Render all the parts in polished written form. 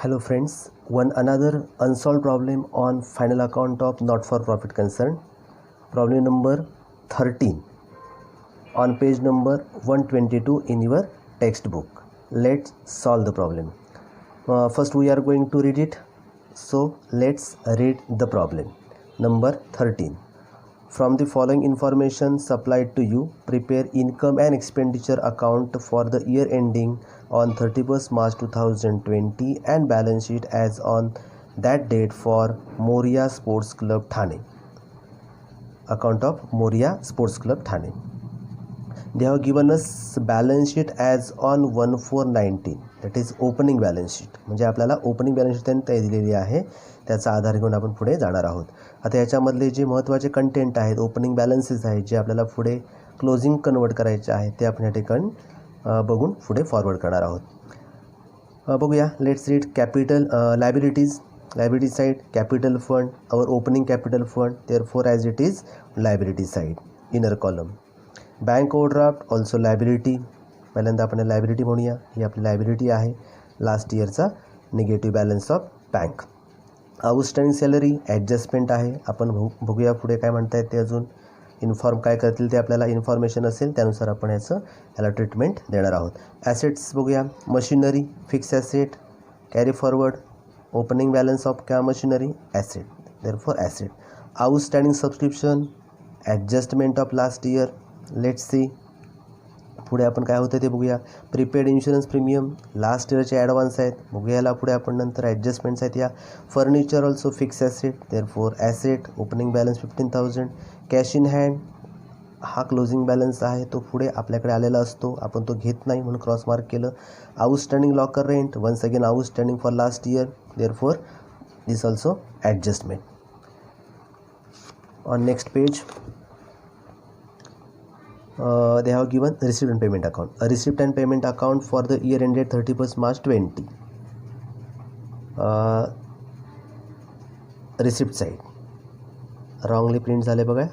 Hello friends, one another unsolved problem on final account of not-for-profit concern. Problem number 13 on page number 122 in your textbook. Let's solve the problem. First we are going to read it. So let's read the problem. Number 13. From the following information supplied to you, prepare income and expenditure account for the year ending on 31st March 2020 and balance sheet as on that date for Moria Sports Club Thane. Account of Moria Sports Club Thane. They have given us balance sheet as on 1/4/19, that is opening balance sheet. म्हणजे आपल्याला opening balance sheet त्यांनी दिलेली आहे, त्याचा आधार घेऊन आपण पुढे जाणार आहोत. आता याच्यामधले जे महत्त्वाचे कंटेंट आहेत, ओपनिंग बॅलन्सेस आहेत, जे आपल्याला पुढे क्लोजिंग कन्वर्ट करायचे आहेत, ते आपण या ठिकाणी बघून पुढे फॉरवर्ड करणार आहोत. बघूया. Let's read. Capital liabilities side, capital fund, our opening capital fund, therefore as it is liability side, inner column. Bank overdraft also liability. पहिल्यांदा आपण लायबिलिटी म्हणूया. ही आपली लायबिलिटी आहे, लास्ट इयरचा negative balance of bank. Outstanding salary adjustment आहे. आपण बघूया पुढे काय म्हणता येते. अजून इन्फॉर्म काय करतील ते आपल्याला इन्फॉर्मेशन असेल त्यानुसार आपण याला ट्रीटमेंट देणार आहोत. ॲसेट्स बघूया. Machinery fix asset, carry forward, opening balance of क्या machinery asset, therefore asset. Outstanding subscription adjustment of last year. Let's see पुढे आपण काय होतं ते बघूया. प्रीपेड इन्शुरन्स प्रीमियम लास्ट इयरचे ॲडव्हान्स आहेत, बघूया याला पुढे आपण नंतर. ॲडजस्टमेंट्स आहेत या. Furniture also fix asset, therefore asset. Opening balance 15,000. Cash in hand हा क्लोजिंग बॅलन्स आहे, तो पुढे आपल्याकडे आलेला असतो, आपण तो घेत नाही म्हणून क्रॉस मार्क केलं. Outstanding locker rent once again outstanding for last year, therefore this also adjustment. On next page they have given receipt and payment account. A receipt and payment account for the year ended 31st March 20. Receipt side wrongly print झाले बघा,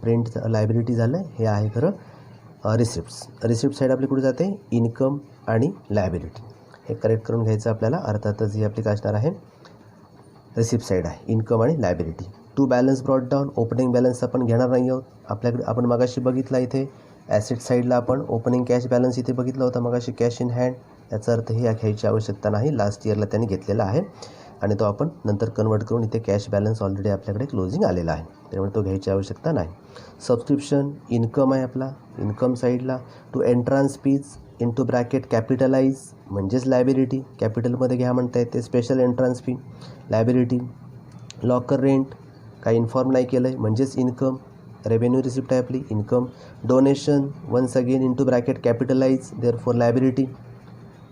print liability झालं, हे आहे खरं receipts. Receipt side आपली कुठे जाते, income आणि लायबिलिटी. हे करेक्ट करून घ्यायचं आपल्याला. अर्थातच ही आपली काय असणार आहे, रिसिप्ट साईड आहे, इन्कम आणि liability. To balance brought down, opening balance आपण घेणार नाही आहोत. आपल्याकडे आपण मगाशी बघितला इथे ॲसेट साईडला आपण ओपनिंग कॅश बॅलन्स इथे बघितला होता मगाशी, कॅश इन हँड. याचा अर्थ हे घ्यायची आवश्यकता नाही, लास्ट इयरला त्यांनी घेतलेला आहे आणि तो आपण नंतर कन्वर्ट करून इथे कॅश बॅलन्स ऑलरेडी आपल्याकडे क्लोजिंग आलेला आहे, त्यामुळे तो घ्यायची आवश्यकता नाही. सबस्क्रिप्शन इन्कम आहे आपला, इन्कम साईडला. To entrance fees into bracket capitalise म्हणजेच लायबिलिटी, कॅपिटलमध्ये घ्या म्हणता येते. Special entrance fee liability. Locker rent काही इन्फॉर्म नाही केलं आहे म्हणजेच इन्कम. रेव्हेन्यू रिसिप्ट आहे आपली, income. Donation once again into bracket capitalise, therefore liability.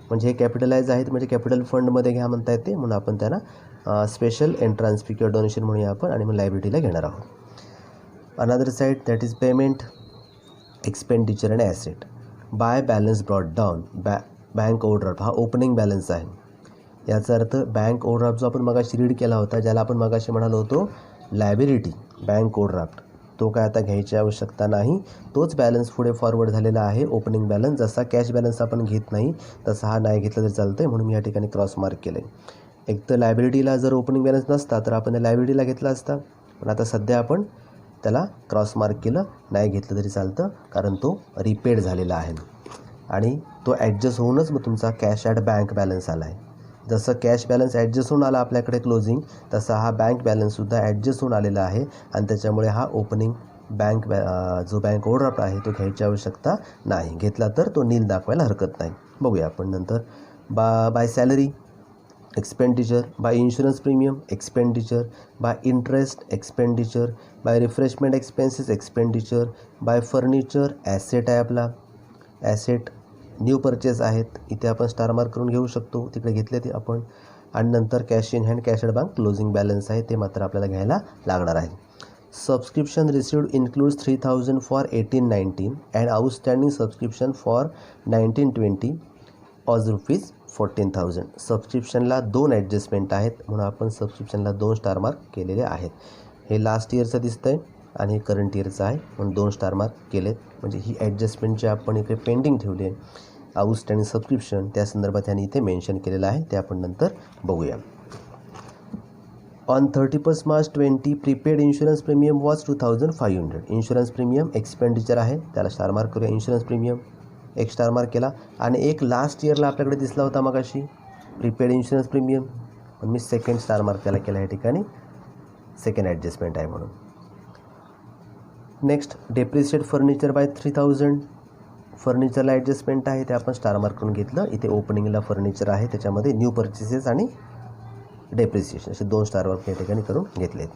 म्हणजे हे कॅपिटलाइज आहेत म्हणजे कॅपिटल फंडमध्ये घ्या म्हणता येते, म्हणून आपण त्यांना स्पेशल एंट्रान्स फी किंवा डोनेशन म्हणूया आपण, आणि मग लायबिलिटीला घेणार आहोत. Another side that is payment, expenditure आणि asset. By balance brought down, bank overdraft हा ओपनिंग बॅलन्स आहे. याचा अर्थ बँक ओव्हरड्राफ्ट जो आपण मगाशी रीड केला होता, ज्याला आपण मगाशी म्हणालो होतो लायबिलिटी, बँक ओव्हरड्राफ्ट, तो काय आता घ्यायची आवश्यकता नाही. तोच बॅलन्स पुढे फॉरवर्ड झालेला आहे, ओपनिंग बॅलन्स. जसा कॅश बॅलन्स आपण घेत नाही तसा हा नाही घेतला तरी चालतं आहे, म्हणून मी या ठिकाणी क्रॉस मार्क केलं आहे. एक तर लायबिलिटीला जर ओपनिंग बॅलन्स नसता तर आपण लायबिलिटीला घेतला असता, पण आता सध्या आपण त्याला क्रॉस मार्क केलं, नाही घेतलं तरी चालतं, कारण तो रिपेड झालेला आहे आणि तो ॲडजस्ट होऊनच मग तुमचा कॅश ॲट बँक बॅलन्स आला आहे. जसं कॅश बॅलन्स ॲडजस्ट होऊन आला आपल्याकडे क्लोजिंग, तसा हा बँक बॅलन्ससुद्धा ॲडजस्ट होऊन आलेला आहे आणि त्याच्यामुळे हा ओपनिंग जो बँक ओव्हरड्राफ्ट आहे तो घ्यायची आवश्यकता नाही. घेतला तर तो नील दाखवायला हरकत नाही. बघूया आपण नंतर. By salary expenditure, by insurance premium expenditure, by interest expenditure, by refreshment expenses expenditure, by furniture asset आहे आपला, ॲसेट. न्यू परचेस आहेत, इथे आपण स्टार मार्क करून घेऊ शकतो, तिकडे घेतले ते आपण. आणि नंतर cash in hand, cash at bank closing balance आहे, ते मात्र आपल्याला घ्यायला लागणार आहे. Subscription received includes 3,000 for 18-19 and outstanding subscription for 19-20 ऑज ₹14,000. सबस्क्रिप्शनला 2 adjustment आहेत, म्हणून आपण सबस्क्रिप्शनला 2 स्टार मार्क केलेले आहेत. हे लास्ट इयरचं दिसतं आहे आणि हे करंट इयरचं आहे, म्हणून 2 स्टार मार्क केलेत. म्हणजे ही ॲडजस्टमेंट जी आपण इथे पेंडिंग ठेवली आहे आउटस्टँडिंग सबस्क्रिप्शन त्या संदर्भात त्यांनी इथे मेन्शन केलेलं आहे, ते आपण नंतर बघूया. On 31 March 20 prepaid insurance premium was 2500. Insurance premium expenditure आहे, त्याला स्टार मार्क करूया. इन्शुरन्स प्रीमियम एक स्टार मार्क केला. आणि एक लास्ट इयरला आपल्याकडे दिसला होता मगाशी प्रीपेड इन्शुरन्स प्रीमियम, पण मी सेकंड स्टार मार्क त्याला केला या ठिकाणी, सेकंड ॲडजस्टमेंट आहे म्हणून. Next depreciate furniture by 3000. फर्निचरला ॲडजस्टमेंट आहे, ते आपण स्टार मार्क करून घेतलं. इथे ओपनिंगला फर्निचर आहे, त्याच्यामध्ये न्यू पर्चेसेस आणि डेप्रिसिएशन असे 2 स्टार मार्क या ठिकाणी करून घेतलेत.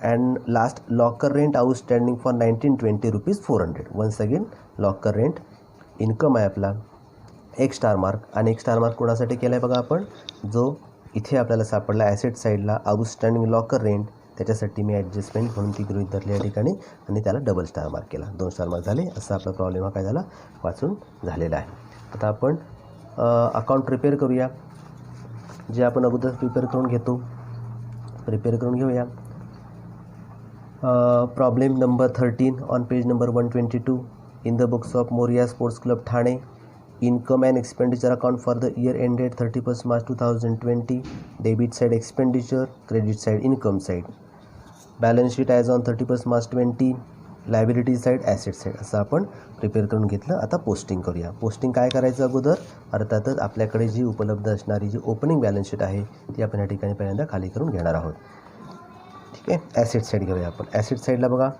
And last locker rent outstanding for 1920 rupees 400. Once again locker rent income आहे आपला, एक स्टार मार्क. आणि एक स्टार मार्क कोणासाठी केला आहे बघा आपण, जो इथे आपल्याला सापडला ॲसेट साईडला आउटस्टँडिंग लॉकर रेंट, त्याच्यासाठी मी ॲडजस्टमेंट म्हणून ती गृहीत धरली या ठिकाणी आणि त्याला डबल स्टार मार्क केला. 2 स्टार मार्क झाले. असा आपला प्रॉब्लेम हा काय झाला, वाचून झालेला आहे. आता आपण अकाउंट प्रिपेअर करूया, जे आपण अगोदर प्रिपेअर करून घेऊया. Problem number 13 on page number 122 in the books of Moria sports club Thane. Income and expenditure account for the year ended 31 March 2020. Debit side expenditure, credit side income side. Balance sheet as on 31 March 20. Liability side, asset side, असं आपण prepare करून घेतलं. आता posting करूया. Posting काय करायचं अगोदर, अर्थातच आपल्याकडे जी उपलब्ध असणारी जी ओपनिंग बॅलन्स शीट आहे ती आपण या ठिकाणी पहिल्यांदा खाली करून घेणार आहोत. ठीक आहे. ॲसेट साईड घेऊया आपण. ॲसेट साईडला बघा,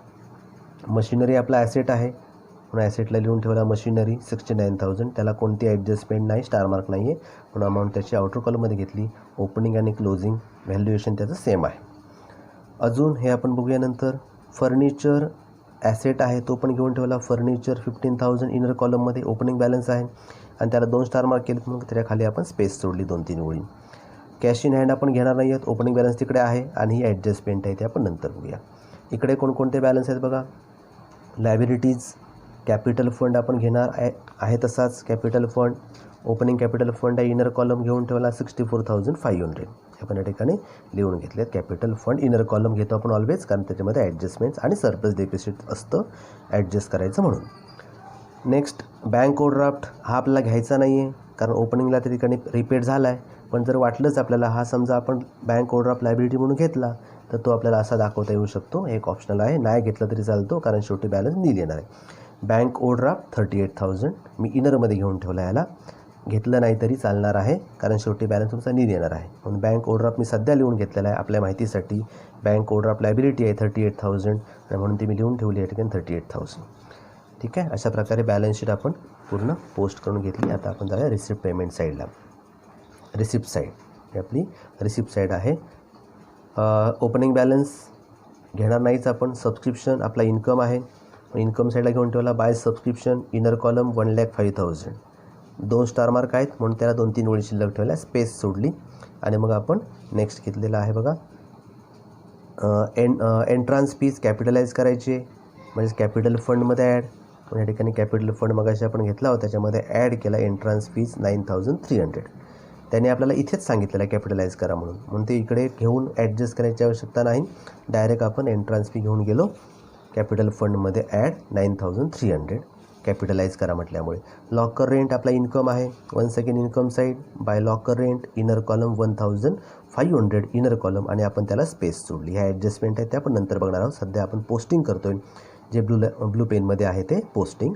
मशिनरी आपला ॲसेट आहे म्हणून ॲसेटला लिहून ठेवला मशिनरी 69,000. त्याला कोणती ॲडजस्टमेंट नाही, स्टार मार्क नाही आहे म्हणून अमाऊंट त्याची आउटर कॉलममध्ये घेतली. ओपनिंग आणि क्लोजिंग व्हॅल्युएशन त्याचं सेम आहे. अजून हे आपण बघूया नंतर. फर्निचर ॲसेट आहे, तो पण घेऊन ठेवला. फर्निचर 15,000 इनर कॉलममध्ये ओपनिंग बॅलन्स आहे आणि त्याला 2 स्टार मार्क केलेत म्हणून त्याच्या खाली आपण स्पेस सोडली 2-3 ओळी. कॅश इन हँड आपण घेणार नाही आहेत, ओपनिंग बॅलन्स तिकडे आहे आणि ही ॲडजस्टमेंट आहे ते आपण नंतर बघूया. इकडे कोणकोणते बॅलन्स आहेत बघा. लायबिलिटीज, कॅपिटल फंड आपण घेणार आहे तसाच capital fund. Opening capital fund आहे, इनर कॉलम घेऊन ठेवला 64,500. आपण या ठिकाणी लिहून घेतलेत. कॅपिटल फंड इनर कॉलम घेतो आपण ऑलवेज, कारण त्याच्यामध्ये ॲडजस्टमेंट्स आणि सरप्लस डेप्रिसिएट असतं ॲडजस्ट करायचं म्हणून. नेक्स्ट बँक ओव्हरड्राफ्ट हा आपल्याला घ्यायचा नाही आहे, कारण ओपनिंगला त्या ठिकाणी रिपेड झाला आहे. पण जर वाटलंच आपल्याला, हा समजा आपण बँक ओव्हरड्राफ्ट लायबिलिटी म्हणून घेतला तर तो आपल्याला असा दाखवता येऊ शकतो. एक ऑप्शनल आहे, नाही घेतलं तरी चालतो कारण शेवटी बॅलन्स नील येणार आहे. बँक ओव्हरड्राफ्ट 38,000 मी इनरमध्ये घेऊन ठेवला. याला घेतलं नाही तरी चालणार आहे कारण शेवटी बॅलन्स तुमचा नील येणार आहे. म्हणून बँक ओव्हरड्राफ्ट मी सध्या लिहून घेतलेला आहे आपल्या माहितीसाठी. बँक ओव्हरड्राफ्ट लायबिलिटी आहे 38,000 आणि म्हणून ती मी लिहून ठेवली आहे ठिकाणी 38,000. ठीक आहे. अशा प्रकारे बॅलन्स शीट आपण पूर्ण पोस्ट करून घेतली. आता आपण जाऊया रिसिप्ट पेमेंट साईडला. रिसिप्ट साईड ही आपली रिसिप्ट साईड आहे. ओपनिंग बॅलन्स घेणार नाहीच आपण. सबस्क्रिप्शन आपला इन्कम आहे, इन्कम साईडला घेऊन ठेवला. By subscription inner column 1,05,000. 2 star mark आहेत म्हणून त्याला 2-3 ओळी शिल्लक ठेवल्या, स्पेस सोडली. आणि मग आपण नेक्स्ट घेतलेला आहे बघा, एंट्रान्स फीज कॅपिटलाइज करायची म्हणजे कॅपिटल फंडमध्ये ॲड. या ठिकाणी कॅपिटल फंड मगाशी आपण घेतला होता त्याच्यामध्ये ॲड केला एंट्रान्स फीज 9,300. त्याने आपल्याला इथेच सांगितलेलं आहे कॅपिटलाइज करा म्हणून ते इकडे घेऊन ॲडजस्ट करायची आवश्यकता नाही. डायरेक्ट आपण एंट्रान्स फी घेऊन गेलो कॅपिटल फंडमध्ये ॲड 9,300 कॅपिटलाइज करा म्हटल्यामुळे. लॉकर रेंट आपला इन्कम आहे, 1 second income side. By locker rent inner column 1,500 inner column आणि आपण त्याला स्पेस सोडली. ह्या ॲडजस्टमेंट आहे ते आपण नंतर बघणार आहोत. सध्या आपण पोस्टिंग करतो आहे. जे ब्लू पेनमध्ये आहे ते पोस्टिंग,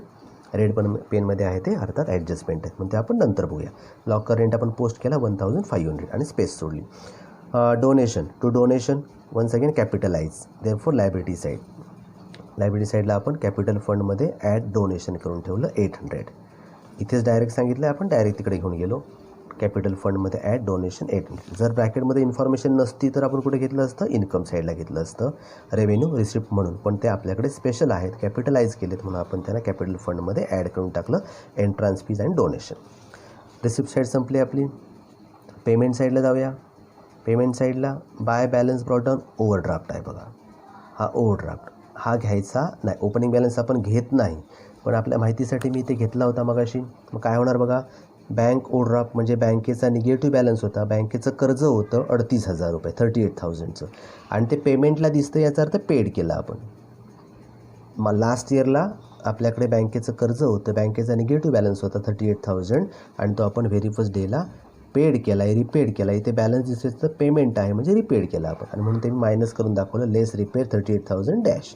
रेड पेनमध्ये आहे ते अर्थात ॲडजस्टमेंट आहेत म्हणून ते आपण नंतर बघूया. लॉकर रेंट आपण पोस्ट केला 1,500 आणि स्पेस सोडली. Donation to donation 1 second capitalise therefore liability side. Liability साईडला आपण कॅपिटल फंडमध्ये ॲड डोनेशन करून ठेवलं 800. इथेच डायरेक्ट सांगितलं आहे, आपण डायरेक्ट तिकडे घेऊन गेलो. कॅपिटल फंडमध्ये ॲड डोनेशन 800. जर ब्रॅकेटमध्ये इन्फॉर्मेशन नसती तर आपण कुठे घेतलं असतं, इन्कम साईडला घेतलं असतं रेव्हेन्यू रिसिप्ट म्हणून. पण ते आपल्याकडे स्पेशल आहेत, कॅपिटलाइज केलेत म्हणून आपण त्यांना कॅपिटल फंडमध्ये ॲड करून टाकलं एंट्रान्स फीज आणि डोनेशन. रिसिप्ट साईड संपली आपली. पेमेंट साईडला जाऊया. पेमेंट साईडला by balance brought down overdraft आहे बघा. हा ओव्हरड्राफ्ट हा घ्यायचा नाही. ओपनिंग बॅलन्स आपण घेत नाही, पण आपल्या माहितीसाठी मी इथे घेतला होता मगाशी. मग काय होणार बघा, बँक ओव्हरड्राफ्ट म्हणजे बँकेचा निगेटिव्ह बॅलन्स होता. बँकेचं कर्ज होतं 38,000 रुपये 38,000चं आणि ते पेमेंटला दिसतं, याचा अर्थ पेड केलं आपण. मग लास्ट इयरला आपल्याकडे बँकेचं कर्ज होतं, बँकेचा निगेटिव्ह बॅलन्स होता 38,000 आणि तो आपण व्हेरी फर्स्ट डेला पेड केला आहे, रिपेड केला. इथे बॅलन्स दिसेल तर पेमेंट आहे म्हणजे रिपेड केला आपण आणि म्हणून ते मी मायनस करून दाखवलं. लेस रिपेड 38,000 डॅश.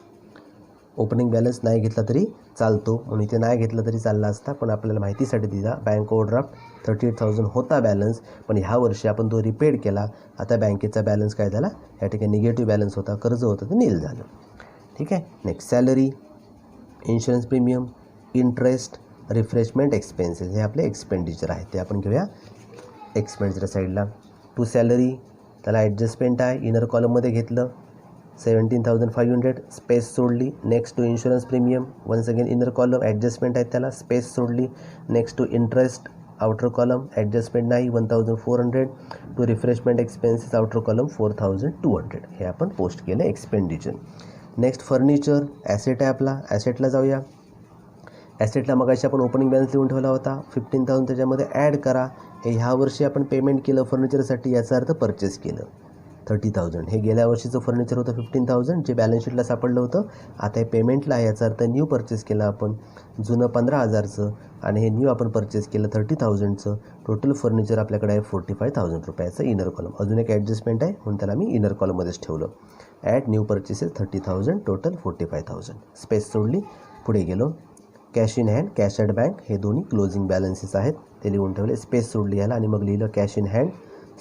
ओपनिंग बॅलन्स नाही घेतला तरी चालतो, म्हणून इथे नाही घेतला तरी चालला असता, पण आपल्याला माहितीसाठी दिला. बँक ओव्हरड्राफ्ट 38,000 होता बॅलन्स, पण ह्या वर्षी आपण तो रिपेड केला. आता बँकेचा बॅलन्स काय झाला, या ठिकाणी निगेटिव्ह बॅलन्स होता, कर्ज होतं ते नील झालं. ठीक आहे. Next salary, insurance premium, interest, refreshment expenses हे आपले एक्सपेंडिचर आहेत, ते आपण घेऊया एक्सपेंडिचर साईडला. टू सॅलरी त्याला ॲडजस्टमेंट आहे, इनर कॉलममध्ये घेतलं 17,500, स्पेस सोडली. Next to insurance premium, once again inner column adjustment आहेत त्याला, स्पेस सोडली. Next to interest, outer column adjustment नाही 1,400. To refreshment expenses, outer column 4,200. हे आपण पोस्ट केलं एक्सपेंडिचर. नेक्स्ट फर्निचर, ॲसेट आहे आपला, ॲसेटला जाऊया. ॲसेटला मगाशी आपण ओपनिंग बॅलन्स लिहून ठेवला होता 15,000, त्याच्यामध्ये ॲड करा. हे ह्या वर्षी आपण पेमेंट केलं फर्निचरसाठी, याचा अर्थ परचेस केलं 30,000. हे गेल्या वर्षीचं फर्निचर होतं 15,000 जे बॅलन्स शीटला सापडलं होतं. आता हे पेमेंटला आहे, याचा अर्थ न्यू परचेस केलं आपण, जुनं 15,000चं आणि हे न्यू आपण परचेस केलं 30,000चं. टोटल फर्निचर आपल्याकडे आहे 45,000 रुपयाचं. इनर कॉलम अजून एक ॲडजस्टमेंट आहे म्हणून त्याला मी इनर कॉलममध्येच ठेवलं. At new purchases 30,000, total 45,000. Space सोडली, पुढे गेलो. Cash in hand, cash at bank हे दोन्ही क्लोजिंग बॅलन्सेस आहेत, ते लिहून ठेवले. स्पेस सोडली याला आणि मग लिहिलं कॅश इन हँड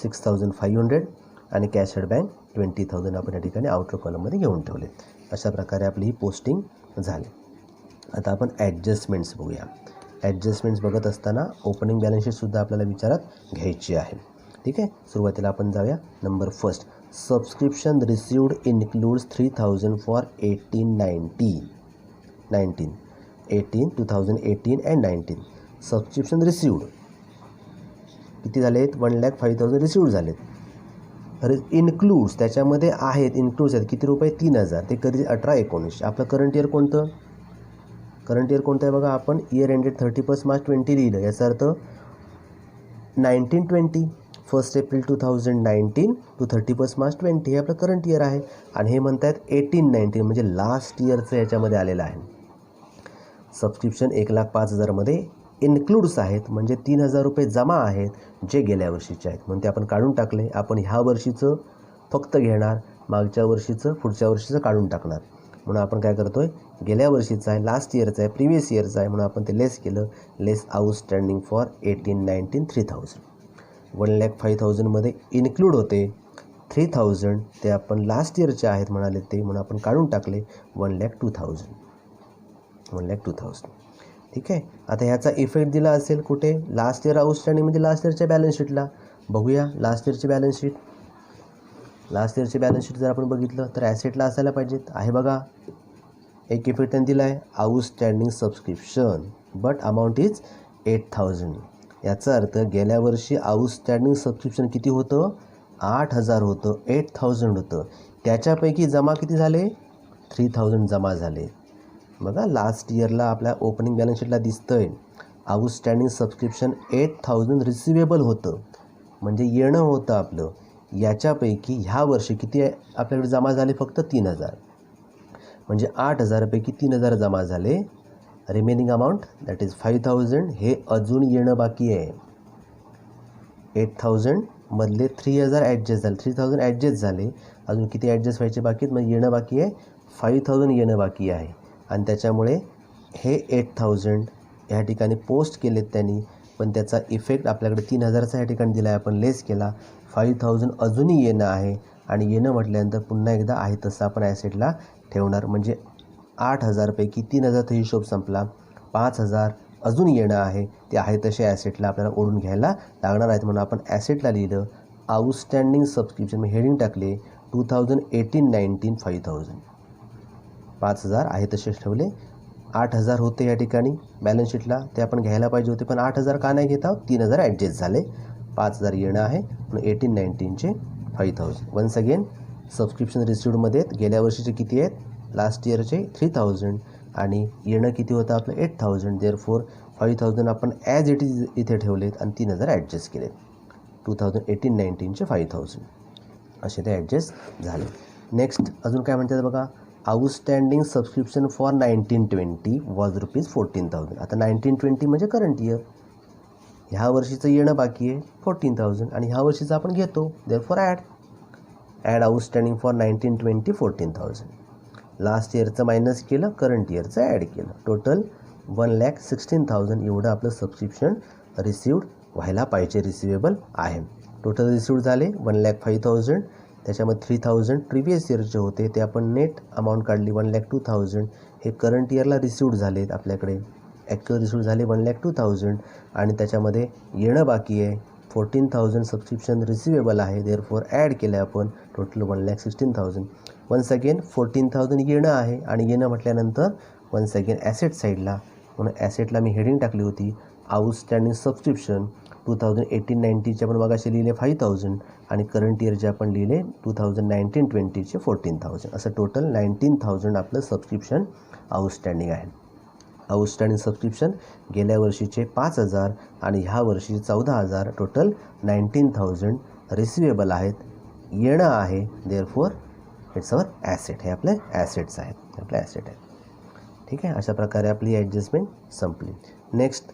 6,500 आणि कॅश ॲट बँक 20,000 आपण या ठिकाणी आउटर कॉलममध्ये घेऊन ठेवले. अशा प्रकारे आपली ही पोस्टिंग झाली. आता आपण ॲडजस्टमेंट्स बघूया. ॲडजस्टमेंट्स बघत असताना ओपनिंग बॅलन्स शीटसुद्धा आपल्याला विचारात घ्यायची आहे. ठीक आहे. सुरुवातीला आपण जाऊया. Number first, subscription received includes 3,000 for 2018 and 19. Subscription received किती झालेत, 1,05,000 रिसिव्ड झालेत. इन्क्लूड्स त्याच्यामध्ये आहेत, इन्क्लूड्स आहेत किती रुपये, 3,000. ते कधी 18-19. आपलं करंट इयर कोणतं, करंट इयर कोणतं आहे बघा, आपण इयर एंडेड 31 मार्च 20 लिहिलं, याचा अर्थ 19-20, 1 एप्रिल 2019 टू 31 मार्च 20 हे आपलं करंट इयर आहे. आणि हे म्हणतात 18-19 म्हणजे लास्ट इयरचं याच्यामध्ये आलेलं आहे. सबस्क्रिप्शन 1,05,000मध्ये इन्क्लूड्स आहेत म्हणजे 3,000 रुपये जमा आहेत जे गेल्या वर्षीचे आहेत, म्हणून ते आपण काढून टाकले. आपण ह्या वर्षीचं फक्त घेणार, मागच्या वर्षीचं पुढच्या वर्षीचं काढून टाकणार. म्हणून आपण काय करतो आहे, गेल्या वर्षीचं आहे, लास्ट इयरचं आहे, प्रिव्हियस इयरचं आहे, म्हणून आपण ते लेस केलं. लेस आउटस्टँडिंग फॉर 18-19 3,000. 1,05,000मध्ये इन्क्लूड होते 3,000, ते आपण लास्ट इयरचे आहेत म्हणाले ते, म्हणून आपण काढून टाकले 1,02,000. ठीक आहे. आता ह्याचा इफेक्ट दिला असेल कुठे, लास्ट इयर आउटस्टँडिंग म्हणजे लास्ट इयरच्या बॅलन्स शीटला. बघूया लास्ट इयरची बॅलन्स शीट. लास्ट इयरची बॅलन्स शीट जर आपण बघितलं तर ॲसेटला असायला पाहिजेत, आहे बघा. एक इफेक्ट त्यांनी दिला आहे, outstanding subscription but amount is 8,000. याचा अर्थ गेल्या वर्षी आउटस्टँडिंग सबस्क्रिप्शन किती होतं, 8,000 होतं, 8,000 होतं. त्याच्यापैकी जमा किती झाले, 3,000 जमा झाले. बघा लास्ट इयरला आपल्या ओपनिंग बॅलन्स शीटला दिसतंय आउटस्टँडिंग सबस्क्रिप्शन 8,000 रिसिवेबल होतं, म्हणजे येणं होतं आपलं. याच्यापैकी ह्या वर्षी किती आपल्याकडे जमा झाले, फक्त 3,000. म्हणजे 8,000पैकी 3,000 जमा झाले. रिमेनिंग अमाऊंट दॅट इज 5,000 हे अजून येणं बाकी आहे. 8,000 मधले 3,000 ॲडजस्ट झाले, 3,000 ॲडजस्ट झाले, अजून किती ॲडजस्ट व्हायचे बाकी आहेत, म्हणजे येणं बाकी आहे 5,000 येणं बाकी आहे. आणि त्याच्यामुळे हे 8,000 ह्या ठिकाणी पोस्ट केलेत त्यांनी, पण त्याचा इफेक्ट आपल्याकडे 3,000चा ह्या ठिकाणी दिला आहे, आपण लेस केला. 5,000 अजूनही येणं आहे आणि येणं म्हटल्यानंतर पुन्हा एकदा आहे तसं आपण ॲसेटला ठेवणार. म्हणजे 8,000पैकी 3,000चा हिशोब संपला. 5,000 अजून येणं आहे, ते आहे तसे ॲसेटला आपल्याला ओढून घ्यायला लागणार आहेत, म्हणून आपण ॲसेटला लिहिलं आउटस्टँडिंग सबस्क्रिप्शन. मी हेडिंग टाकले 2018-19 5,000. 5,000 आहे तसेच ठेवले. 8,000 होते या ठिकाणी बॅलन्स शीटला, ते आपण घ्यायला पाहिजे होते, पण 8,000 का नाही घेत आहोत, 3,000 ॲडजस्ट झाले. 5,000 येणं आहे म्हणून 18-19चे 5,000. वन्स अगेन सबस्क्रिप्शन रिसिव्डमध्ये गेल्या वर्षीचे किती आहेत, लास्ट इयरचे 3,000 आणि येणं किती होतं आपलं 8,000. देअरफॉर 5,000 आपण ॲज इट इज इथे ठेवलेत आणि 3,000 ॲडजस्ट केलेत. 2018-19चे 5,000 असे ते ॲडजस्ट झाले. नेक्स्ट अजून काय म्हणतात बघा, आउटस्टँडिंग सबस्क्रिप्शन फॉर 1920 वॉज ₹14,000. आता 1920 म्हणजे करंट इयर. ह्या वर्षीचं येणं बाकी आहे 14,000 आणि ह्या वर्षीचं आपण घेतो. Therefore add outstanding for 1920 14,000. Last इयरचं मायनस केलं, करंट इयरचं ॲड केलं. टोटल 1,16,000 एवढं आपलं सबस्क्रिप्शन रिसिव्ड व्हायला पाहिजे, रिसिवेबल आहे. टोटल रिसिव्ड झाले 1,05,000. त्याच्यामध्ये 3,000 प्रिव्हियस इयरचे होते, ते आपण नेट अमाऊंट काढली 1,02,000. हे करंट इयरला रिसिव्ड झालेत आपल्याकडे. ॲक्च्युअल रिसिव्ड झाले 1,02,000 आणि त्याच्यामध्ये येणं बाकी आहे 14,000 सबस्क्रिप्शन रिसिवेबल आहे. देअरफॉर ॲड केलं आपण टोटल 1,16,000. वन्स अगेन 14,000 येणं आहे आणि येणं म्हटल्यानंतर वन्स अगेन ॲसेट साईडला, म्हणून ॲसेटला मी हेडिंग टाकली होती आउटस्टँडिंग सबस्क्रिप्शन 2018-19चे आपण मगाशी लिहिले 5,000 आणि करंट इयरचे आपण लिहिले 2019-20चे 14,000. असं टोटल 19,000 आपलं सबस्क्रिप्शन आउटस्टँडिंग आहे. आउटस्टँडिंग सबस्क्रिप्शन गेल्या वर्षीचे 5,000 आणि ह्या वर्षीचे 14,000. टोटल 19,000 रिसिवेबल आहेत, येणं आहे. Therefore it's our asset. हे आपले ॲसेट्स आहेत, आपले ॲसेट आहेत. ठीक आहे, अशा प्रकारे आपली ॲडजस्टमेंट संपली. Next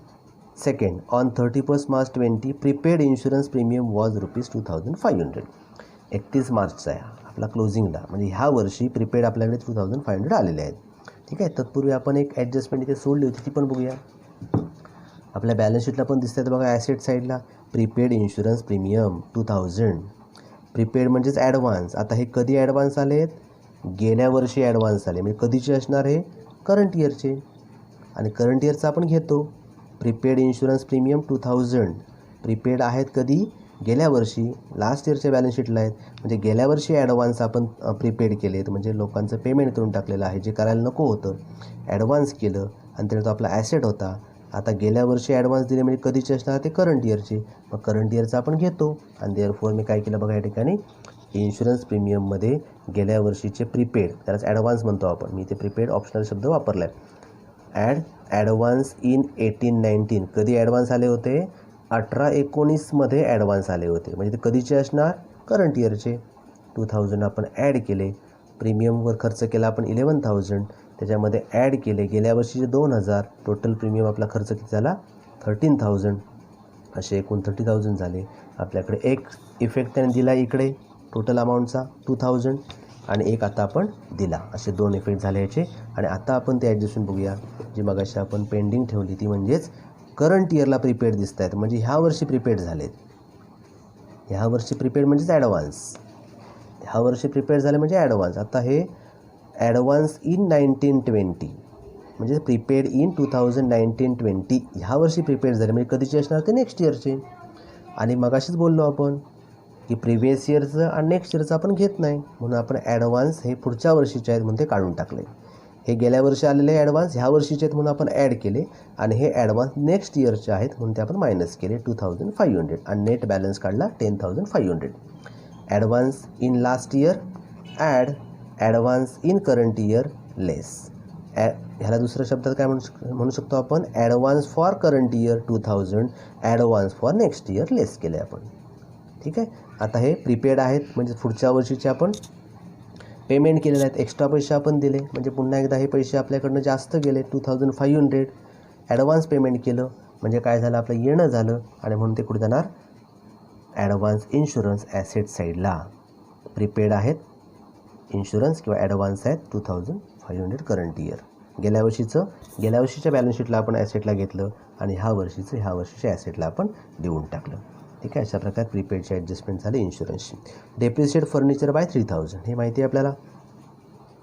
second, on 31 March 20 prepaid insurance premium was ₹2,500. 31 मार्चचा आहे आपला क्लोजिंगला, म्हणजे ह्या वर्षी प्रीपेड आपल्याकडे 2,500 आलेले आहेत. ठीक आहे, तत्पूर्वी आपण एक ॲडजस्टमेंट इथे सोडली होती, ती पण बघूया. आपल्या बॅलन्स शीटला पण दिसत आहेत बघा, ॲसेट साईडला प्रीपेड इन्शुरन्स प्रीमियम 2,000. प्रीपेड म्हणजेच ॲडव्हान्स. आता हे कधी ॲडव्हान्स आले आहेत? गेल्या वर्षी ॲडव्हान्स आले, म्हणजे कधीचे असणार हे? करंट इयरचे. आणि करंट इयरचं आपण घेतो. प्रीपेड इन्शुरन्स प्रीमियम 2,000 प्रीपेड आहेत कधी? गेल्या वर्षी. लास्ट इयरच्या बॅलन्स शीटला आहेत, म्हणजे गेल्या वर्षी ॲडव्हान्स आपण प्रीपेड केलेत, म्हणजे लोकांचं पेमेंट करून टाकलेलं आहे, जे करायला नको होतं. ॲडव्हान्स केलं आणि त्याने तो आपला ॲसेट होता. आता गेल्या वर्षी ॲडव्हान्स दिले म्हणजे कधीचे असणार? ते करंट इयरचे. मग करंट इयरचं आपण घेतो आणि देअरफॉर मी काय केलं बघा, या ठिकाणी इन्शुरन्स प्रीमियममध्ये गेल्या वर्षीचे प्रीपेड, त्यालाच ॲडव्हान्स म्हणतो आपण, मी ते प्रीपेड ऑप्शनल शब्द वापरला आहे. ॲडव्हान्स इन 18-19 कधी ॲडव्हान्स आले होते? 18-19मध्ये ॲडव्हान्स आले होते, म्हणजे ते कधीचे असणार? करंट इयरचे. 2,000 आपण ॲड केले. प्रीमियमवर खर्च केला आपण 11,000. त्याच्यामध्ये ॲड केले गेल्या वर्षीचे 2,000. टोटल प्रीमियम आपला खर्च किती झाला? 13,000. असे एकूण 30,000 झाले. आपल्याकडे एक इफेक्ट त्याने दिला इकडे टोटल अमाऊंटचा 2,000 आणि एक आता आपण दिला. असे 2 इफेक्ट झाले याचे. आणि आता आपण ते ॲडजस्टमेंट बघूया, जी मगाशी आपण पेंडिंग ठेवली ती, म्हणजेच करंट इयरला प्रीपेड दिसत आहेत, म्हणजे ह्या वर्षी प्रीपेड झालेत. ह्या वर्षी प्रीपेड म्हणजेच ॲडव्हान्स. ह्या वर्षी प्रीपेड झाले म्हणजे ॲडव्हान्स. आता हे ॲडव्हान्स इन 19-20 म्हणजे प्रीपेड इन 2019-20 ह्या वर्षी प्रीपेड झाले, म्हणजे कधीचे असणार? ते नेक्स्ट इयरचे. आणि मगाशीच बोललो आपण की प्रिव्हियस इयरचं आणि नेक्स्ट इयरचं आपण घेत नाही, म्हणून आपण ॲडव्हान्स हे पुढच्या वर्षीचे आहेत म्हणून ते काढून टाकले. हे गेल्या वर्षी आलेले ॲडव्हान्स ह्या वर्षीचे आहेत म्हणून आपण ॲड केले आणि हे ॲडव्हान्स नेक्स्ट इयरचे आहेत म्हणून ते आपण मायनस केले 2,500 आणि नेट बॅलन्स काढला 10,500. Advance in last year add, advance in current year less. ह्याला दुसऱ्या शब्दात काय म्हणू शकतो आपण? Advance for current year 2,000, advance for next year less केले आपण. ठीक आहे, आता हे प्रीपेड आहेत म्हणजे पुढच्या वर्षीचे आपण पेमेंट केलेले आहेत, एक्स्ट्रा पैसे आपण दिले, म्हणजे पुन्हा एकदा हे पैसे आपल्याकडनं जास्त गेले 2,500. ॲडव्हान्स पेमेंट केलं म्हणजे काय झालं? आपलं येणं झालं आणि म्हणून ते कुठे जाणार? ॲडव्हान्स इन्शुरन्स ॲसेट साईडला. प्रीपेड आहेत इन्शुरन्स किंवा ॲडव्हान्स आहेत 2,500 करंट इयर. गेल्या वर्षीच्या बॅलन्स शीटला आपण ॲसेटला घेतलं आणि ह्या वर्षीच्या ॲसेटला आपण देऊन टाकलं. ठीक आहे, अशा प्रकारे प्रीपेडचे ॲडजस्टमेंट झाले इन्शुरन्सची. डेप्रिशिएट फर्निचर बाय 3,000 हे माहिती आहे आपल्याला.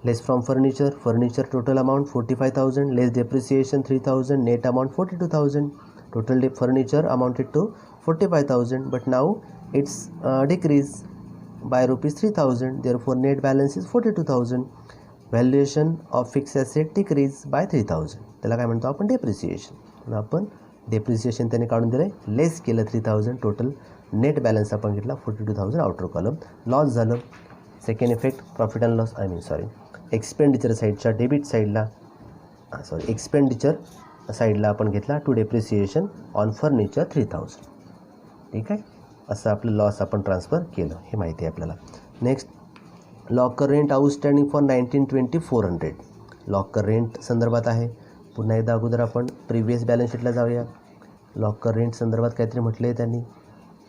Less from furniture total amount 45,000, less depreciation 3,000, net amount 42,000. Total furniture amounted to 45,000 but now it's decreased by ₹3,000. Therefore net balance is 42,000. Valuation of fix asset decrease by 3,000. त्याला काय म्हणतो आपण? Depreciation. म्हणून आपण डेप्रिसिएशन त्याने काढून दिलं आहे, लेस केलं 3,000. टोटल नेट बॅलन्स आपण घेतला 42,000 आउटर कॉलम. लॉस झालं. Second effect profit and loss expenditure साईडच्या डेबिट साईडला एक्सपेंडिचर साईडला आपण घेतला टू डेप्रिसिएशन ऑन फर्निचर 3,000. ठीक आहे, असं आपलं लॉस आपण ट्रान्सफर केलं, हे माहिती आहे आपल्याला. Next locker rent outstanding for 1920 400. Locker rent संदर्भात आहे. पुन्हा एकदा अगोदर आपण प्रिव्हियस बॅलन्स शीटला जाऊया. लॉकर रेंट संदर्भात काहीतरी म्हटलं आहे त्यांनी,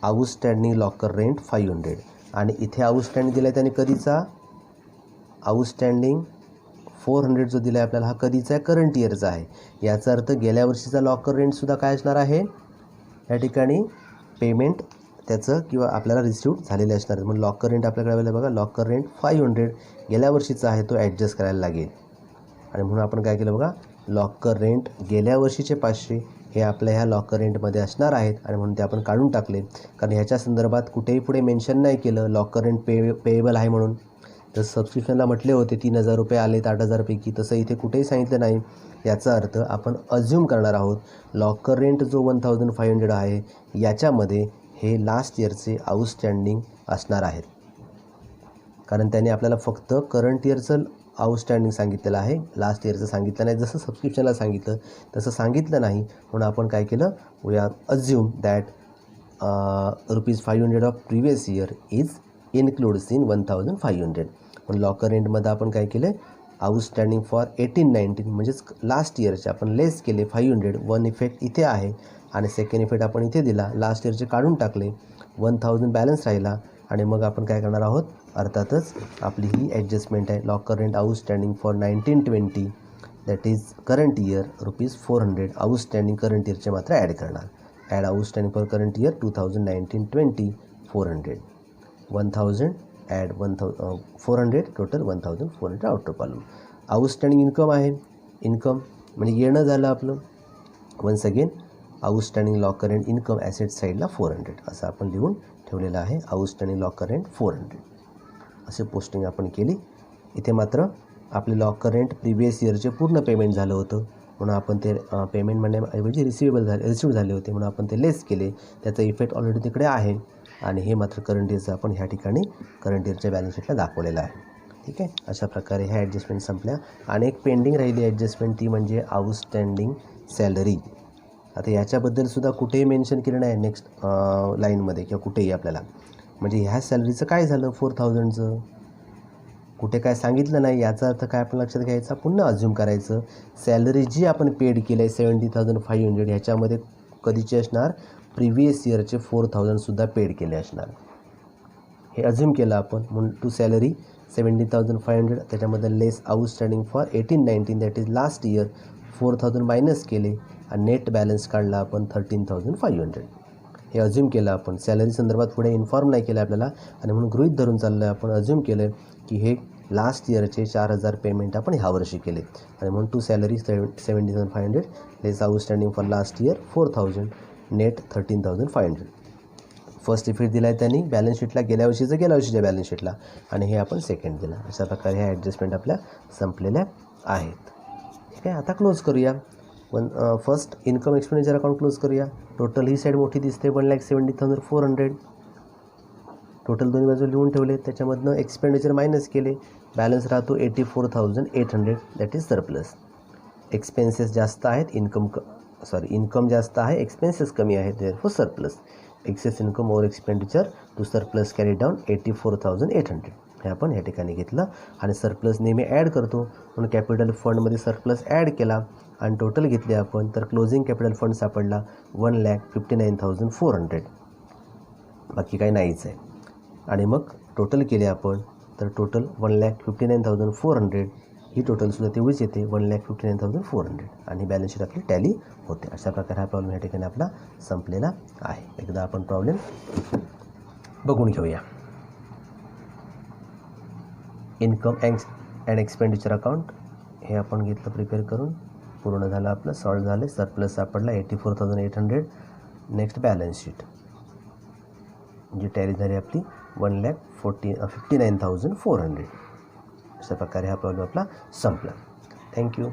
आउटस्टँडिंग लॉकर रेंट 500 आणि इथे आउटस्टँडिंग दिला आहे त्यांनी कधीचा, आउटस्टँडिंग 400 जो दिला आहे आपल्याला हा कधीचा आहे, करंट इयरचा आहे. याचा अर्थ गेल्या वर्षीचा लॉकर रेंटसुद्धा काय असणार आहे, या ठिकाणी पेमेंट त्याचं किंवा आपल्याला रिसिव्ह झालेले असणार आहे. म्हणून लॉकर रेंट आपल्याकडे आलेलं बघा, लॉकर रेंट 500 गेल्या वर्षीचा आहे, तो ॲडजस्ट करायला लागेल. आणि म्हणून आपण काय केलं बघा, लॉकर रेंट गेल्या वर्षीचे 500 हे आपल्या ह्या लॉकर रेंटमध्ये असणार आहेत आणि म्हणून ते आपण काढून टाकले. कारण ह्याच्या संदर्भात कुठेही पुढे मेन्शन नाही केलं लॉकर रेंट पेएबल आहे म्हणून. तर सबस्क्रिप्शनला म्हटले होते 3,000 रुपये आलेत 8,000पैकी, तसं इथे कुठेही सांगितलं नाही. याचा अर्थ आपण अज्युम करणार आहोत लॉकर रेंट जो 1500 आहे याच्यामध्ये हे लास्ट इयरचे आउटस्टँडिंग असणार आहेत. कारण त्याने आपल्याला फक्त करंट इयरचं आउटस्टँडिंग सांगितलेलं आहे, लास्ट इयरचं सांगितलं नाही. जसं सबस्क्रिप्शनला सांगितलं तसं सांगितलं नाही. म्हणून आपण काय केलं, we are assume that ₹500 of previous year is includes in 1500. पण लॉकर रेंटमध्ये आपण काय केलं, आउटस्टँडिंग फॉर 18-19 म्हणजेच लास्ट इयरचे आपण लेस केले 500. वन इफेक्ट इथे आहे आणि सेकंड इफेक्ट आपण इथे दिला, लास्ट इयरचे काढून टाकले, 1000 बॅलन्स राहिला. आणि मग आपण काय करणार आहोत, अर्थातच आपली ही ॲडजस्टमेंट आहे. Locker rent outstanding for 1920 that is current year ₹400 outstanding current इयरचे मात्र ॲड करणार. Add outstanding for current year 2019-20 400, 1000 add 400 total 1400 outer column. Outstanding income आहे, इन्कम म्हणजे येणं झालं आपलं. Once again outstanding locker rent income asset साईडला 400 असं आपण लिहून ठेवलेलं आहे. आउटस्टँडिंग लॉकर रेंट 400 असे पोस्टिंग आपण केली. इथे मात्र आपले लॉकर रेंट प्रिव्हियस इयरचे पूर्ण पेमेंट झालं होतं म्हणून आपण ते पेमेंट म्हणण्याऐवजी रिसिव्ह झाले होते म्हणून आपण ते लेस केले. त्याचा इफेक्ट ऑलरेडी तिकडे आहे आणि हे मात्र करंट इयरचं आपण ह्या ठिकाणी करंट इयरच्या बॅलन्स शीटला दाखवलेलं आहे. ठीक आहे, अशा प्रकारे ह्या ॲडजस्टमेंट संपल्या. आणि एक पेंडिंग राहिली ॲडजस्टमेंट ती म्हणजे आउटस्टँडिंग सॅलरी. आता याच्याबद्दलसुद्धा कुठेही मेन्शन केलं नाही नेक्स्ट लाईनमध्ये किंवा कुठेही आपल्याला. म्हणजे ह्या सॅलरीचं काय झालं 4000चं कुठे काय सांगितलं नाही. याचा अर्थ काय आपण लक्षात घ्यायचा, पुन्हा अज्युम करायचं सॅलरी जी आपण पेड केलं आहे 70,500 ह्याच्यामध्ये कधीची असणार, प्रिव्हियस इयरचे 4000सुद्धा पेड केले असणार. हे अज्युम केलं आपण. म्हणून टू सॅलरी 70,500 त्याच्यामध्ये less outstanding for 18-19 that is last year 4000 minus केले आणि नेट बॅलन्स काढला आपण 13,500. हे अज्युम केलं आपण. सॅलरी संदर्भात पुढे इन्फॉर्म नाही केलं आपल्याला आणि म्हणून गृहीत धरून चाललं आहे आपण. अज्युम केलं की हे लास्ट इयरचे 4000 पेमेंट आपण ह्या वर्षी केले आणि म्हणून to salary 70,500 less outstanding for last year 4000 net 13,500. First effect दिला आहे त्यांनी बॅलन्स शीटला गेल्या वर्षीच्या बॅलन्स शीटला आणि हे आपण सेकंड दिला. अशा प्रकारे ह्या ॲडजस्टमेंट आपल्या संपलेल्या आहेत. ठीक आहे, आता क्लोज करूया. First income expenditure account close करूया. टोटल ही साईड मोठी दिसते 1,70,400. टोटल दोन्ही बाजू लिहून ठेवले. त्याच्यामधनं एक्सपेंडिचर मायनस केले, बॅलन्स राहतो 84,800 दॅट इज सरप्लस. एक्सपेन्सेस जास्त आहेत, इन्कम जास्त आहे, एक्सपेन्सेस कमी आहेत, therefore surplus. Excess income over expenditure to surplus carry down 84,800 हे आपण या ठिकाणी घेतलं. आणि सरप्लस नेहमी ॲड करतो म्हणून कॅपिटल फंडमध्ये सरप्लस ॲड केला आणि टोटल घेतले आपण तर क्लोजिंग कॅपिटल फंड सापडला 1,59,400. बाकी काही नाहीच आहे. आणि मग टोटल केले आपण तर टोटल 1,59,400 ही टोटलसुद्धा तेवढीच येते 1,59,400 आणि बॅलन्स शीट आपली टॅली होते. अशा प्रकारे हा प्रॉब्लेम या ठिकाणी आपला संपलेला आहे. एकदा आपण प्रॉब्लेम बघून घेऊया. इन्कम अँड एक्सपेंडिचर अकाउंट हे आपण घेतलं प्रिपेअर करून, पूर्ण झालं आपलं, सॉल्व झाले. सरप्लस सापडला 84,800. नेक्स्ट बॅलन्स शीट जी टॅली झाली आपली 1,59,400. अशा प्रकारे हा प्रॉब्लेम आपला संपला. थँक्यू.